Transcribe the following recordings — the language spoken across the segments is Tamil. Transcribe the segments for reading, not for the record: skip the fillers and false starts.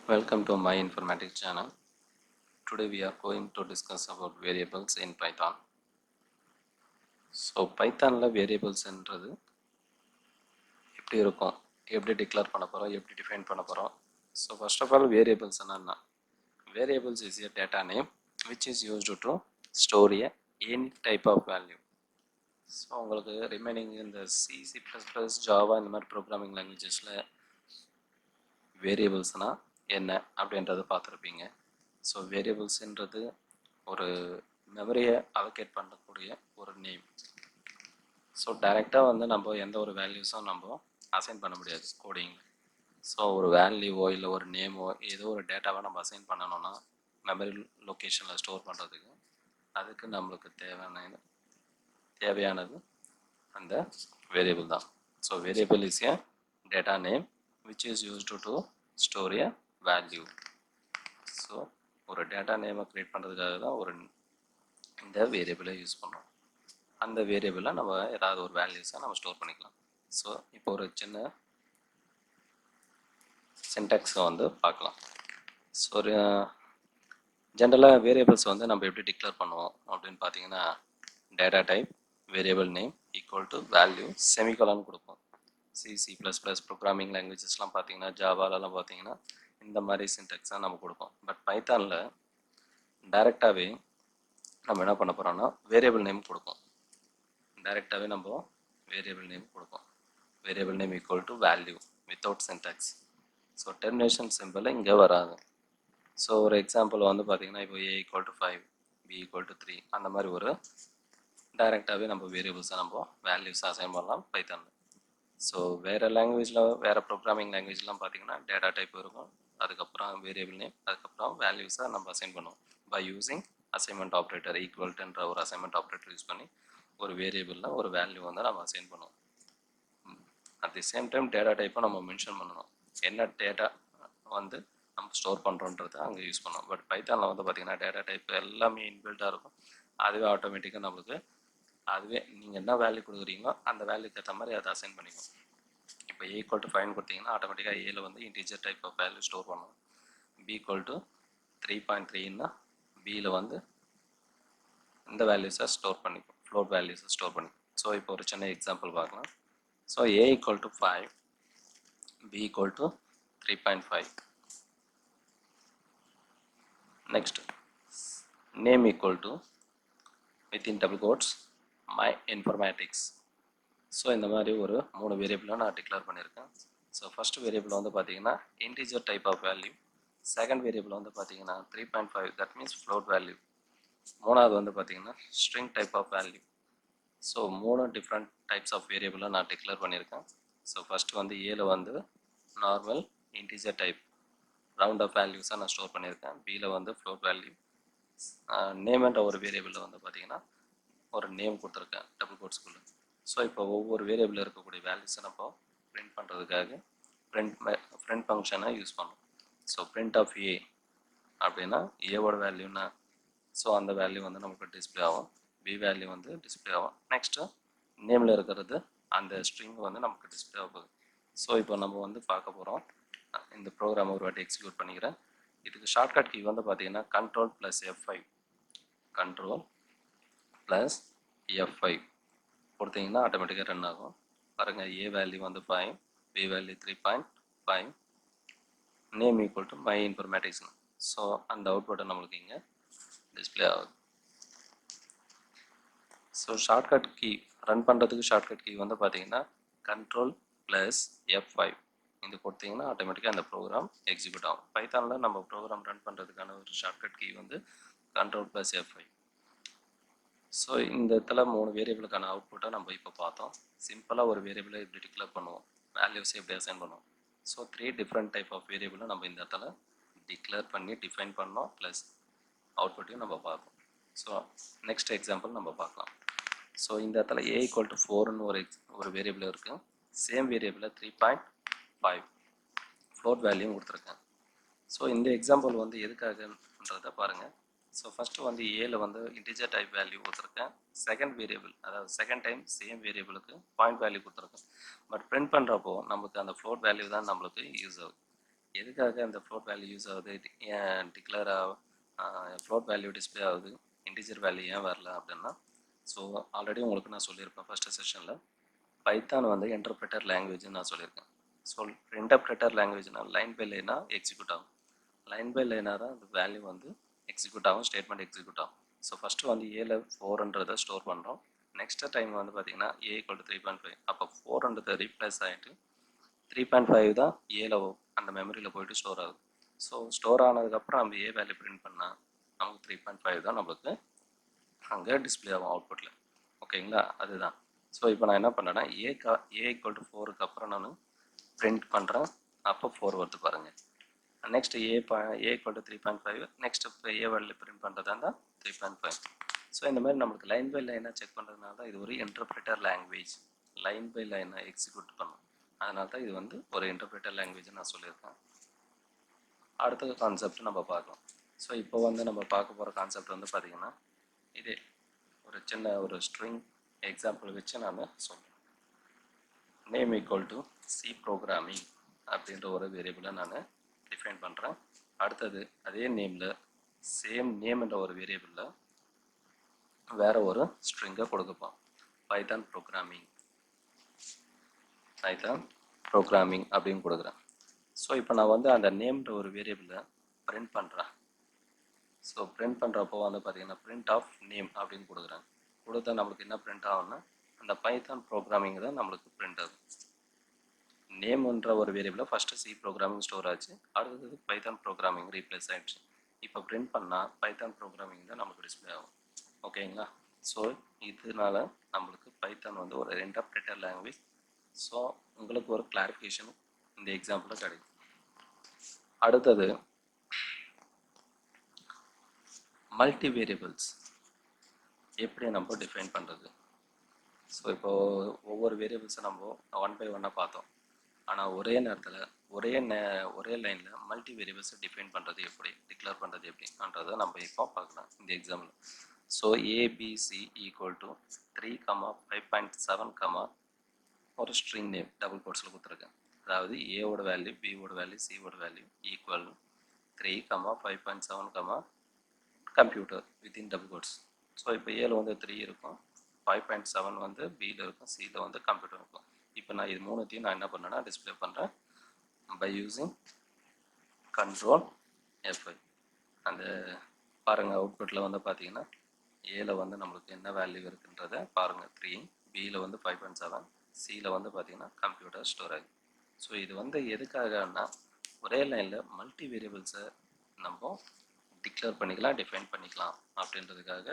Welcome to my informatics channel. Today we are going to discuss about variables in Python. So Pythonல variablesன்றது எப்படி இருக்கும், எப்படி டிக்ளேர் பண்ண போகிறோம், எப்படி டிஃபைன் பண்ண போகிறோம். So first of all variables என்னன்னா, variables is a data name which is used to store any type of value. So உங்களுக்கு ரிமைனிங் இந்த C++, ஜாவா இந்த மாதிரி ப்ரோக்ராமிங் லாங்குவேஜஸில் வேரியபிள்ஸ்னால் என்ன அப்படின்றத பார்த்துருப்பீங்க. ஸோ வேரியபிள்ஸ்ன்றது ஒரு மெமரியை அலோகேட் பண்ணக்கூடிய ஒரு நேம். ஸோ டைரெக்டாக வந்து நம்ம எந்த ஒரு வேல்யூஸும் நம்ம அசைன் பண்ண முடியாது கோடிங். ஸோ ஒரு வேல்யூவோ இல்லை ஒரு நேமோ ஏதோ ஒரு டேட்டாவை நம்ம அசைன் பண்ணணும்னா மெமரி லொக்கேஷனில் ஸ்டோர் பண்ணுறதுக்கு அதுக்கு நம்மளுக்கு தேவையானது அந்த வேரியபிள் தான். So variable is A data name which is used to store A value. So ஒரு டேட்டா நேமை க்ரியேட் பண்ணுறதுக்காக தான் இந்த வேரியபிளை யூஸ் பண்ணுறோம். அந்த வேரியபிளில் நம்ம ஏதாவது ஒரு வேல்யூஸை நம்ம ஸ்டோர் பண்ணிக்கலாம். ஸோ இப்போ ஒரு சின்ன சின்டாக்ஸை வந்து பார்க்கலாம். ஸோ ஒரு ஜென்ரலாக வேரியபிள்ஸ் வந்து நம்ம எப்படி டிக்ளேர் பண்ணுவோம் அப்படின்னு பார்த்தீங்கன்னா, data type variable name equal to value semicolon கொடுப்போம். C++ ப்ரோக்ராமிங் லாங்குவேஜஸ்லாம் பார்த்தீங்கன்னா, ஜாவாலெலாம் பார்த்தீங்கன்னா இந்த மாதிரி சின்டாக்ஸாக நம்ம கொடுப்போம். பட் பைத்தானில் டைரெக்டாகவே நம்ம என்ன பண்ண போகிறோம்னா வேரியபிள் நேம் கொடுப்போம். டைரெக்டாகவே நம்ம வேரியபிள் நேம் கொடுப்போம். Variable name equal to value without syntax. So termination simple இங்கே வராது. ஸோ ஒரு எக்ஸாம்பிள் வந்து பார்த்தீங்கன்னா, இப்போ A = 5, B = 3 அந்த மாதிரி ஒரு டைரெக்டாகவே நம்ம வேரியபிள்ஸை நம்ம வேல்யூஸை அசைன் பண்ணலாம் பைத்தானில். ஸோ வேறு லாங்குவேஜில் வேறு ப்ரோக்ராமிங் லாங்குவேஜ்லாம் பார்த்தீங்கன்னா டேட்டா டைப் இருக்கும், அதுக்கப்புறம் வேரியபிள் நேம், அதுக்கப்புறம் வேல்யூஸை நம்ம அசைன் பண்ணுவோம் பை யூஸிங் அசைன்மெண்ட் ஆப்ரேட்டர். ஈக்குவல்ட்டுன்ற ஒரு அசைன்மெண்ட் ஆப்ரேட்டர் யூஸ் பண்ணி ஒரு வேரியபிளில் ஒரு வேல்யூ வந்து நம்ம அசைன் பண்ணுவோம். At the same time data டைப்பை நம்ம மென்ஷன் பண்ணணும், என்ன டேட்டா வந்து நம்ம ஸ்டோர் பண்ணுறோன்றதை அங்கே யூஸ் பண்ணுவோம். பட் பைத்தானில் வந்து பார்த்திங்கன்னா டேட்டா டைப் எல்லாமே இன்பில்ட்டாக இருக்கும். அதுவே ஆட்டோமேட்டிக்காக நம்மளுக்கு அதுவே நீங்கள் என்ன வேல்யூ கொடுக்குறீங்களோ அந்த வேல்யூக்கு ஏற்ற மாதிரி அதை அசைன் பண்ணிக்கும். இப்போ A = 5 கொடுத்தீங்கன்னா ஆட்டோமேட்டிக்காக ஏல வந்து integer type of value store பண்ணுவோம். B = 3.3ன்னா பியில் வந்து இந்த வேல்யூஸை ஸ்டோர் பண்ணிக்கும், ஃப்ளோட் வேல்யூஸை ஸ்டோர் பண்ணிக்கும். ஸோ இப்போ ஒரு சின்ன எக்ஸாம்பிள் பார்க்கலாம். So A = 5, B = 3.5. Next, name equal to within double quotes my informatics. So இந்த மாதிரி ஒரு 3 வேரியபிளாக நான் டிக்ளேர் பண்ணியிருக்கேன். ஸோ ஃபஸ்ட் வேரியபிள் வந்து பார்த்தீங்கன்னா integer type of value. Second variable வந்து பார்த்தீங்கன்னா 3.5, தட் மீன்ஸ் ஃப்ளோட் வேல்யூ. மூணாவது வந்து பார்த்தீங்கன்னா string type of value. So 3 different types of வேரியபிளாக நான் டிக்ளேர் பண்ணியிருக்கேன். ஸோ ஃபஸ்ட்டு வந்து ஏல வந்து normal integer type round off வேல்யூஸாக நான் ஸ்டோர் பண்ணியிருக்கேன். பியில் வந்து ஃப்ளோட் வேல்யூ. நேம்ன்ற ஒரு வேரியபிளில் வந்து பார்த்தீங்கன்னா ஒரு நேம் கொடுத்துருக்கேன் டபுள் கோட்ஸ்குள்ளே. ஸோ இப்போ ஒவ்வொரு வேரியபிளில் இருக்கக்கூடிய வேல்யூஸை நம்ம பிரிண்ட் பண்ணுறதுக்காக பிரிண்ட் ஃபங்க்ஷனை யூஸ் பண்ணோம். ஸோ பிரிண்ட் ஆஃப் A அப்படின்னா ஏவோட வேல்யூன்னா ஸோ அந்த வேல்யூ வந்து நமக்கு டிஸ்பிளே ஆகும், B வேல்யூ வந்து டிஸ்பிளே ஆகும். நெக்ஸ்ட்டு நேமில் இருக்கிறது அந்த ஸ்ட்ரிங் வந்து நமக்கு டிஸ்பிளே ஆகுது. ஸோ இப்போ நம்ம வந்து பார்க்க போகிறோம். இந்த ப்ரோக்ராம் ஒரு வாட்டி எக்ஸிக்யூட் பண்ணிக்கிறேன். இதுக்கு ஷார்ட்கட் கீ வந்து பார்த்தீங்கன்னா Ctrl + F5, Ctrl + F5 கொடுத்தீங்கன்னா ஆட்டோமேட்டிக்காக ரன் ஆகும். பாருங்கள், A வேல்யூ வந்து 5, B value 3.5, name equal to my informatics. So அந்த அவுட்புட்டை நம்மளுக்கு இங்கே டிஸ்பிளே ஆகுது. ஸோ ஷார்ட்கட் கீ ரன் பண்ணுறதுக்கு ஷார்ட்கட் கீ வந்து பார்த்தீங்கன்னா Ctrl + F5 இது கொடுத்தீங்கன்னா ஆட்டோமேட்டிக்காக அந்த ப்ரோக்ராம் எக்ஸிக்யூட் ஆகும். பைத்தானில் நம்ம ப்ரோக்ராம் ரன் பண்ணுறதுக்கான ஒரு ஷார்ட்கட் கீ வந்து Ctrl + F5. ஸோ இந்த இடத்துல 3 வேரியபிளுக்கான அவுட்புட்டை நம்ம இப்போ பார்த்தோம். சிம்பிளாக ஒரு வேரியபிளை எப்படி டிக்ளேர் பண்ணுவோம், வேல்யூஸை எப்படி அசைன் பண்ணுவோம். ஸோ 3 டிஃப்ரெண்ட் டைப் ஆஃப் வேரியபிளை நம்ம இந்த இடத்துல டிக்ளேர் பண்ணி டிஃபைன் பண்ணோம், ப்ளஸ் அவுட்புட்டையும் நம்ம பார்ப்போம். ஸோ நெக்ஸ்ட் எக்ஸாம்பிள் நம்ம பார்க்கலாம். ஸோ இந்த இடத்துல A = 4ன்னு ஒரு வேரியபிள் இருக்குது. சேம் வேரியபிளில் 3.5 ஃப்ளோட் வேல்யூ கொடுத்துருக்கேன். ஸோ இந்த எக்ஸாம்பிள் வந்து எதுக்காகன்றதை பாருங்கள். ஸோ ஃபஸ்ட்டு வந்து ஏல வந்து இன்டிஜர் டைப் வேல்யூ கொடுத்துருக்கேன். செகண்ட் வேரியபிள், அதாவது செகண்ட் டைம் சேம் வேரியபிளுக்கு பாயிண்ட் வேல்யூ கொடுத்துருக்கேன். பட் பிரிண்ட் பண்ணுறப்போ நமக்கு அந்த ஃப்ளோட் வேல்யூ தான் நம்மளுக்கு யூஸ் ஆகுது. எதுக்காக அந்த ஃப்ளோட் வேல்யூ யூஸ் ஆகுது, ஏன் டிக்ளேர் ஃப்ளோட் வேல்யூ டிஸ்பிளே ஆகுது, இன்டிஜர் வேல்யூ ஏன் வரல அப்படின்னா, ஸோ ஆல்ரெடி உங்களுக்கு நான் சொல்லியிருப்பேன் ஃபஸ்ட்டு செஷனில் பைத்தான் வந்து இன்டர்பிரட்டர் லாங்குவேஜ்னு நான் சொல்லியிருக்கேன். ஸோ இன்டர்பிரட்டர் லாங்குவேஜ்னால் லைன் பை லைனாக எக்ஸிக்யூட் ஆகும். லைன் பை லைனாக தான் அந்த வேல்யூ வந்து எக்ஸிக்யூட் ஆகும், ஸ்டேட்மெண்ட் எக்ஸிக்யூட் ஆகும். ஸோ ஃபஸ்ட்டு வந்து ஏல 400 ஸ்டோர் பண்ணுறோம். நெக்ஸ்ட் டைம் வந்து பார்த்தீங்கன்னா A = 3.5, அப்போ 400 ரீப்ளேஸ் ஆகிட்டு 3.5 தான் ஏல அந்த மெமரியில் போயிட்டு ஸ்டோர் ஆகுது. ஸோ ஸ்டோர் ஆனதுக்கப்புறம் நம்ம ஏ வேல்யூ பிரிண்ட் பண்ணால் நமக்கு 3.5 தான் நம்மளுக்கு அங்கே டிஸ்பிளே ஆகும் அவுட்புட்டில். ஓகேங்களா, அதுதான். ஸோ இப்போ நான் என்ன பண்ணேன்னா A = 4க்கு அப்புறம் நான் பிரிண்ட் பண்ணுறேன், அப்போ 4 வருது பாருங்கள். நெக்ஸ்ட் A = 3.5, நெக்ஸ்ட் இப்போ ஏ வேல்யூ பிரிண்ட் பண்ணுறதா இருந்தால் 3.5. ஸோ இந்த மாதிரி நம்மளுக்கு லைன் பை லைனாக செக் பண்ணுறதுனால தான் இது ஒரு இன்டர்பிரட்டர் லாங்குவேஜ். லைன் பை லைனாக எக்ஸிக்யூட் பண்ணும், அதனால தான் இது வந்து ஒரு இன்டர்பிரட்டர் லாங்குவேஜ் நான் சொல்லியிருக்கேன். அடுத்த கான்செப்ட் நம்ம பார்க்கலாம். ஸோ இப்போ வந்து நம்ம பார்க்க போகிற கான்செப்ட் வந்து பார்த்திங்கன்னா இதே ஒரு சின்ன ஒரு ஸ்ட்ரிங் எக்ஸாம்பிள் வச்சு நான் சொல்கிறேன். நேம் = C ப்ரோக்ராமிங் அப்படின்ற ஒரு வேரியபிளை நான் டிஃபைன் பண்ணுறேன். அடுத்தது அதே நேமில் சேம் நேம் என்ற ஒரு வேரியபிளில் வேறு ஒரு ஸ்ட்ரிங்கை கொடுக்கப்போம், பைத்தான் ப்ரோக்ராமிங் அப்படின்னு கொடுக்குறேன். ஸோ இப்போ நான் வந்து அந்த நேம்ன்ற ஒரு வேரியபிளை பிரிண்ட் பண்ணுறேன். ஸோ பிரிண்ட் பண்ணுறப்போ வந்து பார்த்திங்கன்னா பிரிண்ட் ஆஃப் நேம் அப்படின்னு கொடுக்குறேன். கொடுத்தா நம்மளுக்கு என்ன பிரிண்ட் ஆகும்னா அந்த பைத்தான் ப்ரோக்ராமிங் தான் நம்மளுக்கு பிரிண்ட் ஆகும். நேம்ன்ற ஒரு வேரியபிளை ஃபஸ்ட்டு C ப்ரோக்ராமிங் ஸ்டோர் ஆச்சு, அடுத்தது பைத்தான் ப்ரோக்ராமிங் ரீப்ளேஸ் ஆகிடுச்சு. இப்போ பிரிண்ட் பண்ணால் பைத்தான் ப்ரோக்ராமிங் தான் நமக்கு டிஸ்பிளே ஆகும். ஓகேங்களா, ஸோ இதனால நம்மளுக்கு பைத்தான் வந்து ஒரு இன்டர்பிரட்டர் லாங்குவேஜ். ஸோ உங்களுக்கு ஒரு கிளாரிஃபிகேஷன் இந்த எக்ஸாம்பிளில் கிடைக்கும். அடுத்தது மல்டி வேரியபிள்ஸ் எப்படி நம்ம டிஃபைன் பண்ணுறது. ஸோ இப்போது ஒவ்வொரு வேரியபிள்ஸை நம்ம ஒன் பை ஒன்னாக பார்த்தோம். ஆனால் ஒரே நேரத்தில் ஒரே லைனில் மல்டி வேரியபிள்ஸை டிஃபைன் பண்ணுறது எப்படி, டிக்ளேர் பண்ணுறது எப்படின்றதை நம்ம இப்போ பார்க்கலாம் இந்த எக்ஸாம்பிள். ஸோ ABC = 3, 5.7, ஒரு ஸ்ட்ரிங் நேம் டபுள் கோட்ஸில் கொடுத்துருக்கேன். அதாவது ஏவோட வேல்யூ, பியோட வேல்யூ, சியோட value equal 3, 5.7, computer within double quotes. So இப்போ ஏல வந்து 3 இருக்கும், 5.7 வந்து பியில் இருக்கும், சியில் வந்து கம்ப்யூட்டர் இருக்கும். இப்போ நான் இது மூணுத்தையும் நான் என்ன பண்ணேன்னா டிஸ்பிளே பண்ணுறேன் பை யூஸிங் கண்ட்ரோல் F5. அந்த பாருங்கள் அவுட்புட்டில் வந்து பார்த்தீங்கன்னா ஏல வந்து நம்மளுக்கு என்ன வேல்யூ இருக்குன்றதை பாருங்கள், 3, பியில் வந்து 5.7, சியில் வந்து பார்த்தீங்கன்னா கம்ப்யூட்டர் ஸ்டோரேஜ். ஸோ இது வந்து எதுக்காகனா ஒரே லைனில் மல்டி வேரியபிள்ஸை நம்ம டிக்ளேர் பண்ணிக்கலாம், டிஃபைன் பண்ணிக்கலாம் அப்படின்றதுக்காக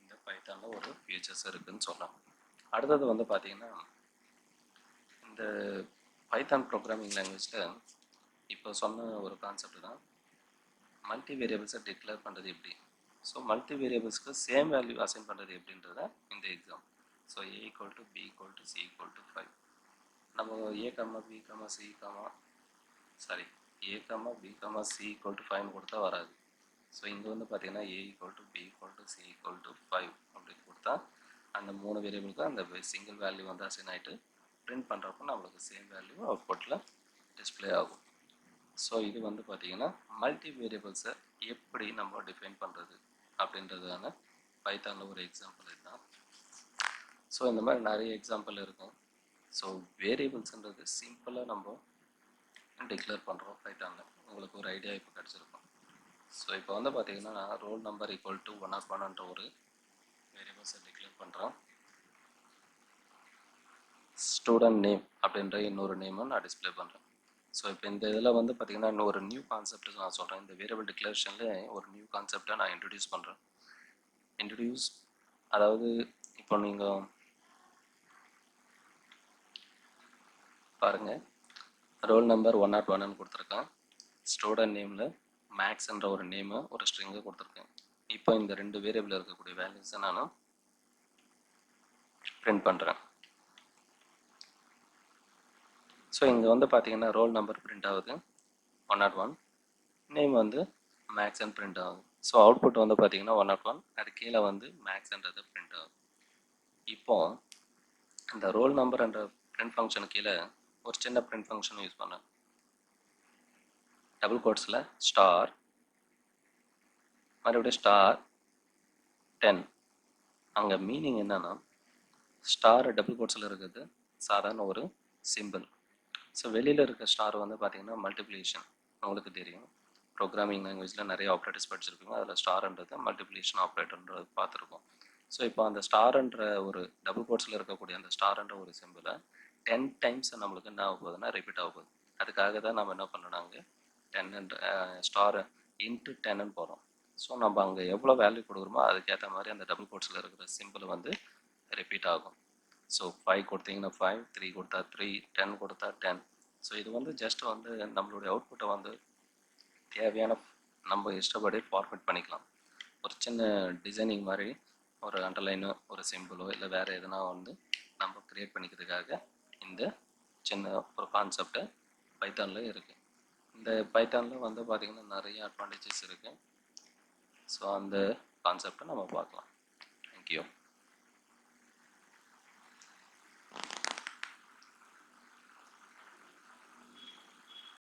இந்த பைத்தானில் ஒரு ஃபியூச்சர்ஸ் இருக்குதுன்னு சொல்லலாம். அடுத்தது வந்து பார்த்தீங்கன்னா இந்த பைத்தான் ப்ரோக்ராமிங் லாங்குவேஜில் இப்போ சொன்ன ஒரு கான்செப்ட் தான் மல்டி வேரியபிள்ஸை டிக்ளேர் பண்ணுறது எப்படி. ஸோ மல்டி வேரியபிள்ஸ்க்கு சேம் வேல்யூ அசைன் பண்ணுறது எப்படின்றத இந்த exam. So A = B = C = 5. நம்ம A, B, C, A, B, C = 5 கொடுத்தா வராது. ஸோ இங்கே வந்து பார்த்தீங்கன்னா A = B = C = 5 அப்படின்னு கொடுத்தா அந்த 3 வேரியபிளுக்கு அந்த சிங்கிள் வேல்யூ வந்து அசைன் ஆகிட்டு பிரிண்ட் பண்ணுறப்போ நம்மளுக்கு சேம் வேல்யூ அவுட்புட்டில் டிஸ்பிளே ஆகும். ஸோ இது வந்து பார்த்திங்கன்னா மல்டி வேரியபிள்ஸை எப்படி நம்ம டிஃபைன் பண்ணுறது அப்படின்றதான பைத்தானில் ஒரு எக்ஸாம்பிள் இதுதான். ஸோ இந்த மாதிரி நிறைய எக்ஸாம்பிள் இருக்கும். ஸோ வேரியபிள்ஸ்ன்றது சிம்பிளாக நம்ம டிக்ளேர் பண்ணுறோம் பைத்தானில், உங்களுக்கு ஒரு ஐடியா இப்போ கிடச்சிருக்கும். ஸோ இப்போ வந்து பார்த்திங்கன்னா நான் ரோல் நம்பர் = 101 ஒரு வேரியபிள்ஸை டிக்ளேர் பண்ணுறோம். ஸ்டூடெண்ட் நேம் அப்படின்ற இன்னொரு நேமை நான் டிஸ்பிளே பண்ணுறேன். ஸோ இப்போ இந்த இதில் வந்து பார்த்திங்கன்னா இன்னொரு நியூ கான்செப்ட் நான் சொல்கிறேன். இந்த வேரியபிள் டிக்ளரேஷனில் ஒரு நியூ கான்செப்டை நான் இன்ட்ரடியூஸ் பண்ணுறேன். அதாவது இப்போ நீங்கள் பாருங்கள், ரோல் நம்பர் 101 கொடுத்துருக்கேன். ஸ்டூடெண்ட் நேமில் மேக்ஸ்ன்ற ஒரு நேமு ஒரு ஸ்ட்ரிங்கை கொடுத்துருக்கேன். இப்போ இந்த 2 வேரியபிள் இருக்கக்கூடிய வேல்யூஸை நான் பிரிண்ட் பண்ணுறேன். ஸோ இங்கே வந்து பார்த்தீங்கன்னா ரோல் நம்பர் பிரிண்ட் ஆகுது 101, நேம் வந்து மேக்ஸ்ன்னு பிரிண்ட் ஆகுது. ஸோ அவுட்புட் வந்து பார்த்தீங்கன்னா 101, அது கீழே வந்து மேக்ஸ்ன்றது பிரிண்ட் ஆகுது. இப்போ இந்த ரோல் நம்பர் என்ற பிரிண்ட் ஃபங்க்ஷன் கீழே ஒரு சின்ன பிரிண்ட் ஃபங்க்ஷன் யூஸ் பண்ணேன். டபுள் கோட்ஸில் ஸ்டார், மறுபடியும் ஸ்டார் 10. அங்கே மீனிங் என்னன்னா, ஸ்டார் டபுள் கோட்ஸில் இருக்கிறது சாதாரண ஒரு சிம்பிள். ஸோ வெளியில் இருக்க ஸ்டார் வந்து பார்த்திங்கன்னா மல்டிப்ளிகேஷன். உங்களுக்கு தெரியும், ப்ரோக்ராமிங் லாங்குவேஜில் நிறைய ஆப்ரேட்டர்ஸ் படிச்சிருப்பீங்க. அதில் ஸ்டார்ன்றது மல்டிப்ளிகேஷன் ஆப்ரேட்டர்ன்றது பார்த்துருக்கோம். ஸோ இப்போ அந்த ஸ்டார்ன்ற ஒரு டபுள் கோட்ஸில் இருக்கக்கூடிய அந்த ஸ்டார்ன்ற ஒரு சிம்பிளை 10 டைம்ஸ் நம்மளுக்கு என்ன ஆக போகுதுன்னா ரிப்பீட் ஆக போகுது. அதுக்காக தான் நம்ம என்ன பண்ணோம்னாங்க 10 ஸ்டார் இன்ட்டு 10ன்னு போகிறோம். ஸோ நம்ம அங்கே எவ்வளோ வேல்யூ கொடுக்குறோமோ அதுக்கேற்ற மாதிரி அந்த டபுள் கோட்ஸில் இருக்கிற சிம்பிள் வந்து ரிப்பீட் ஆகும். ஸோ 5 கொடுத்தீங்கன்னா 5, 3 கொடுத்தா 3, 10 கொடுத்தா 10. ஸோ இது வந்து ஜஸ்ட் வந்து நம்மளுடைய அவுட்புட்டை வந்து தேவையான நம்ம இஷ்டப்படி ஃபார்மேட் பண்ணிக்கலாம். ஒரு சின்ன டிசைனிங் மாதிரி ஒரு அண்டர்லைனோ ஒரு சிம்பிளோ இல்லை வேறு எதுனா வந்து நம்ம க்ரியேட் பண்ணிக்கிறதுக்காக இந்த சின்ன ஒரு கான்செப்டை பைத்தானில் இருக்குது. இந்த பைத்தானில் வந்து பார்த்திங்கன்னா நிறைய அட்வான்டேஜஸ் இருக்குது. ஸோ அந்த கான்செப்டை நம்ம பார்க்கலாம். தேங்க்யூ.